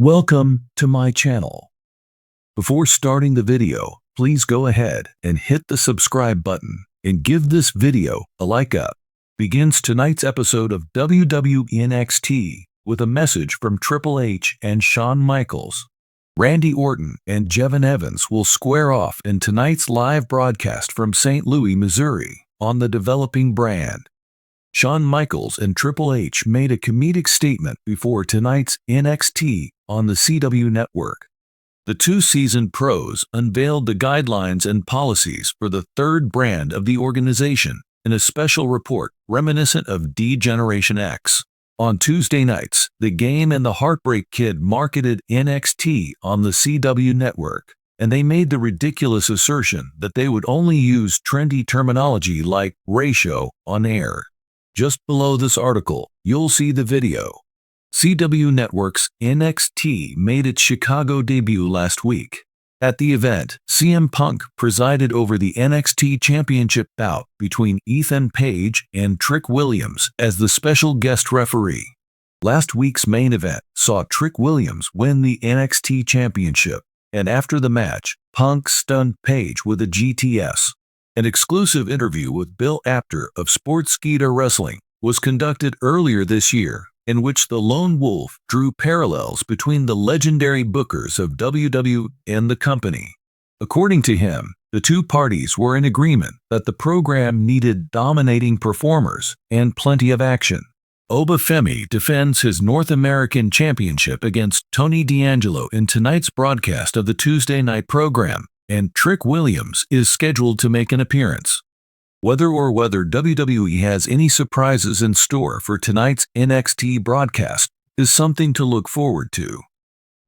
Welcome to my channel. Before starting the video, please go ahead and hit the subscribe button and give this video a like up. Begins tonight's episode of WWE NXT with a message from Triple H and Shawn Michaels. Randy Orton and Jevon Evans will square off in tonight's live broadcast from St. Louis, Missouri on the developing brand. Shawn Michaels and Triple H made a comedic statement before tonight's NXT on the CW network. The two seasoned pros unveiled the guidelines and policies for the third brand of the organization in a special report reminiscent of D-Generation X. On Tuesday nights, The Game and the Heartbreak Kid marketed NXT on the CW network, and they made the ridiculous assertion that they would only use trendy terminology like ratio on air. Just below this article, you'll see the video. CW Network's NXT made its Chicago debut last week. At the event, CM Punk presided over the NXT Championship bout between Ethan Page and Trick Williams as the special guest referee. Last week's main event saw Trick Williams win the NXT Championship, and after the match, Punk stunned Page with a GTS. An exclusive interview with Bill Apter of Sportskeeda Wrestling was conducted earlier this year, in which the Lone Wolf drew parallels between the legendary bookers of WWE and the company. According to him, the two parties were in agreement that the program needed dominating performers and plenty of action. Obafemi defends his North American Championship against Tony D'Angelo in tonight's broadcast of the Tuesday night program, and Trick Williams is scheduled to make an appearance. Whether WWE has any surprises in store for tonight's NXT broadcast is something to look forward to.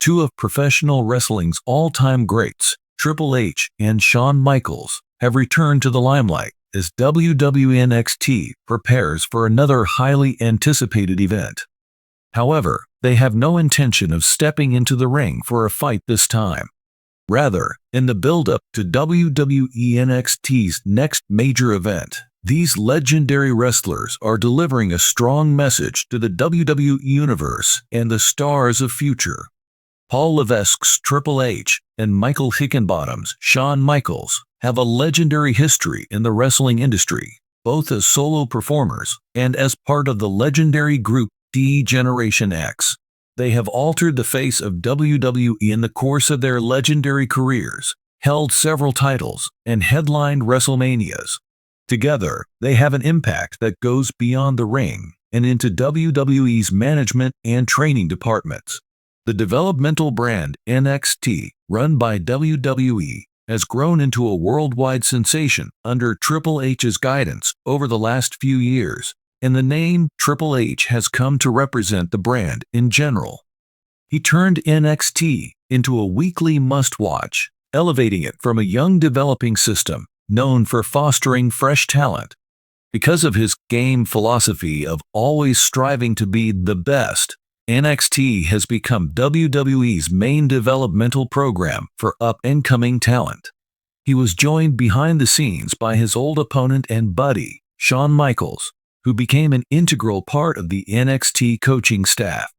Two of professional wrestling's all-time greats, Triple H and Shawn Michaels, have returned to the limelight as WWE NXT prepares for another highly anticipated event. However, they have no intention of stepping into the ring for a fight this time. Rather, in the build-up to WWE NXT's next major event, these legendary wrestlers are delivering a strong message to the WWE Universe and the stars of future. Paul Levesque's Triple H and Michael Hickenbottom's Shawn Michaels have a legendary history in the wrestling industry, both as solo performers and as part of the legendary group D-Generation X. They have altered the face of WWE in the course of their legendary careers, held several titles, and headlined WrestleManias. Together, they have an impact that goes beyond the ring and into WWE's management and training departments. The developmental brand NXT, run by WWE, has grown into a worldwide sensation under Triple H's guidance over the last few years, and the name Triple H has come to represent the brand in general. He turned NXT into a weekly must-watch, elevating it from a young developing system known for fostering fresh talent. Because of his game philosophy of always striving to be the best, NXT has become WWE's main developmental program for up-and-coming talent. He was joined behind the scenes by his old opponent and buddy, Shawn Michaels, who became an integral part of the NXT coaching staff.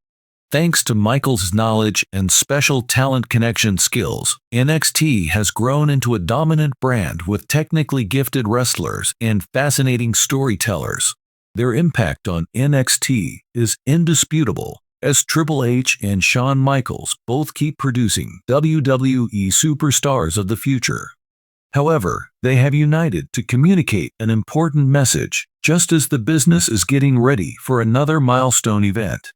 Thanks to Michaels' knowledge and special talent connection skills, NXT has grown into a dominant brand with technically gifted wrestlers and fascinating storytellers. Their impact on NXT is indisputable, as Triple H and Shawn Michaels both keep producing WWE superstars of the future. However, they have united to communicate an important message, just as the business is getting ready for another milestone event.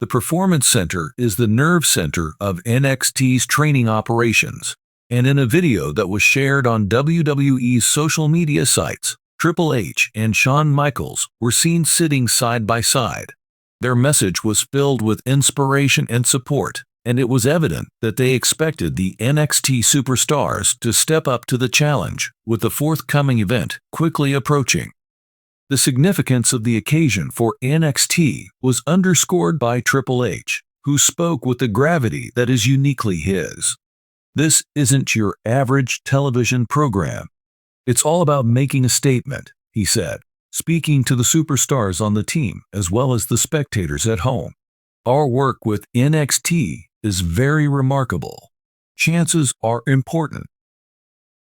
The Performance Center is the nerve center of NXT's training operations, and in a video that was shared on WWE's social media sites, Triple H and Shawn Michaels were seen sitting side by side. Their message was filled with inspiration and support, and it was evident that they expected the NXT superstars to step up to the challenge, with the forthcoming event quickly approaching. The significance of the occasion for NXT was underscored by Triple H, who spoke with the gravity that is uniquely his. "This isn't your average television program. It's all about making a statement," he said, speaking to the superstars on the team as well as the spectators at home. "Our work with NXT is very remarkable. Chances are important.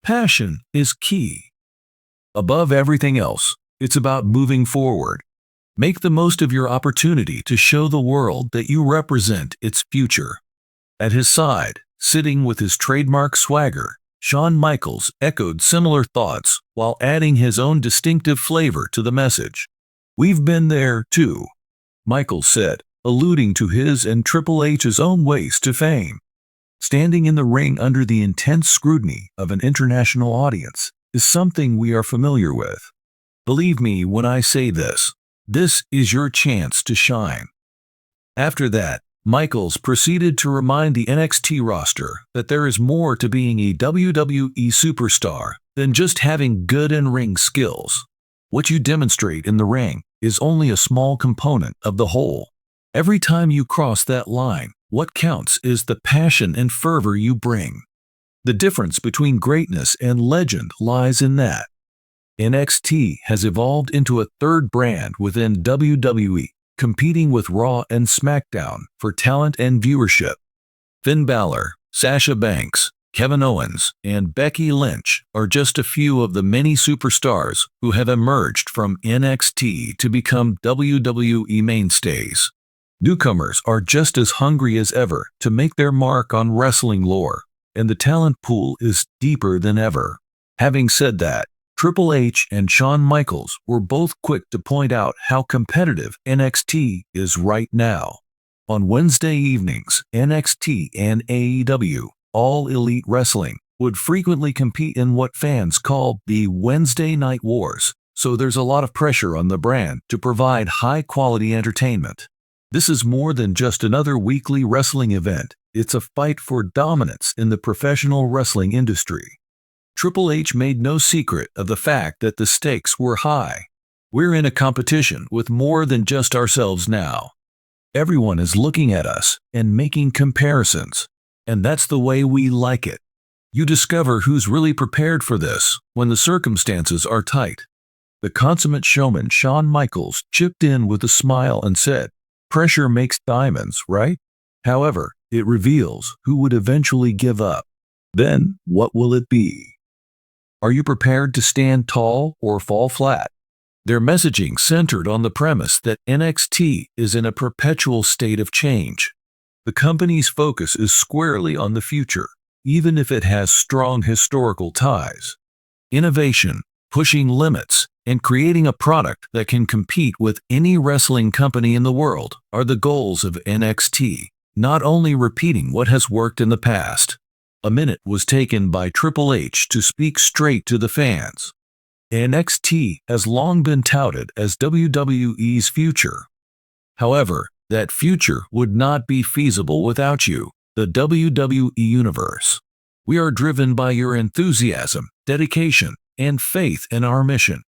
Passion is key. Above everything else, it's about moving forward. Make the most of your opportunity to show the world that you represent its future. At his side, sitting with his trademark swagger, Shawn Michaels echoed similar thoughts while adding his own distinctive flavor to the message. "We've been there, too," Michaels said, alluding to his and Triple H's own ways to fame. Standing in the ring under the intense scrutiny of an international audience is something we are familiar with. Believe me when I say this is your chance to shine. After that, Michaels proceeded to remind the NXT roster that there is more to being a WWE superstar than just having good in-ring skills. What you demonstrate in the ring is only a small component of the whole. Every time you cross that line, what counts is the passion and fervor you bring. The difference between greatness and legend lies in that. NXT has evolved into a third brand within WWE, competing with Raw and SmackDown for talent and viewership. Finn Balor, Sasha Banks, Kevin Owens, and Becky Lynch are just a few of the many superstars who have emerged from NXT to become WWE mainstays. Newcomers are just as hungry as ever to make their mark on wrestling lore, and the talent pool is deeper than ever. Having said that, Triple H and Shawn Michaels were both quick to point out how competitive NXT is right now. On Wednesday evenings, NXT and AEW, All Elite Wrestling, would frequently compete in what fans call the Wednesday Night Wars, so there's a lot of pressure on the brand to provide high-quality entertainment. This is more than just another weekly wrestling event. It's a fight for dominance in the professional wrestling industry. Triple H made no secret of the fact that the stakes were high. We're in a competition with more than just ourselves now. Everyone is looking at us and making comparisons, and that's the way we like it. You discover who's really prepared for this when the circumstances are tight. The consummate showman Shawn Michaels chipped in with a smile and said, "Pressure makes diamonds, right?" However, it reveals who would eventually give up. Then, what will it be? Are you prepared to stand tall or fall flat? Their messaging centered on the premise that NXT is in a perpetual state of change. The company's focus is squarely on the future, even if it has strong historical ties. Innovation, pushing limits, and creating a product that can compete with any wrestling company in the world are the goals of NXT, not only repeating what has worked in the past. A minute was taken by Triple H to speak straight to the fans. NXT has long been touted as WWE's future. However, that future would not be feasible without you, the WWE Universe. We are driven by your enthusiasm, dedication, and faith in our mission.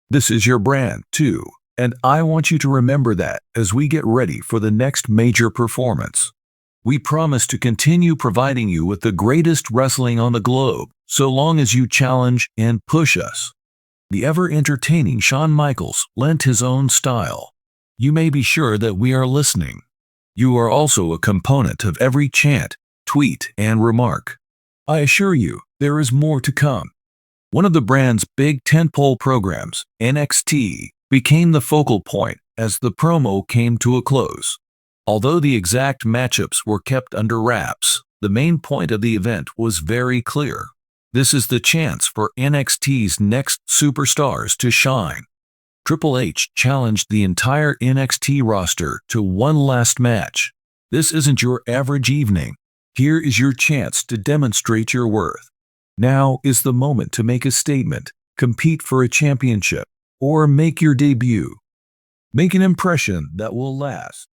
This is your brand, too, and I want you to remember that as we get ready for the next major performance. We promise to continue providing you with the greatest wrestling on the globe, so long as you challenge and push us. The ever-entertaining Shawn Michaels lent his own style. You may be sure that we are listening. You are also a component of every chant, tweet, and remark. I assure you, there is more to come. One of the brand's big tentpole programs, NXT, became the focal point as the promo came to a close. Although the exact matchups were kept under wraps, the main point of the event was very clear. This is the chance for NXT's next superstars to shine. Triple H challenged the entire NXT roster to one last match. This isn't your average evening. Here is your chance to demonstrate your worth. Now is the moment to make a statement, compete for a championship, or make your debut. Make an impression that will last.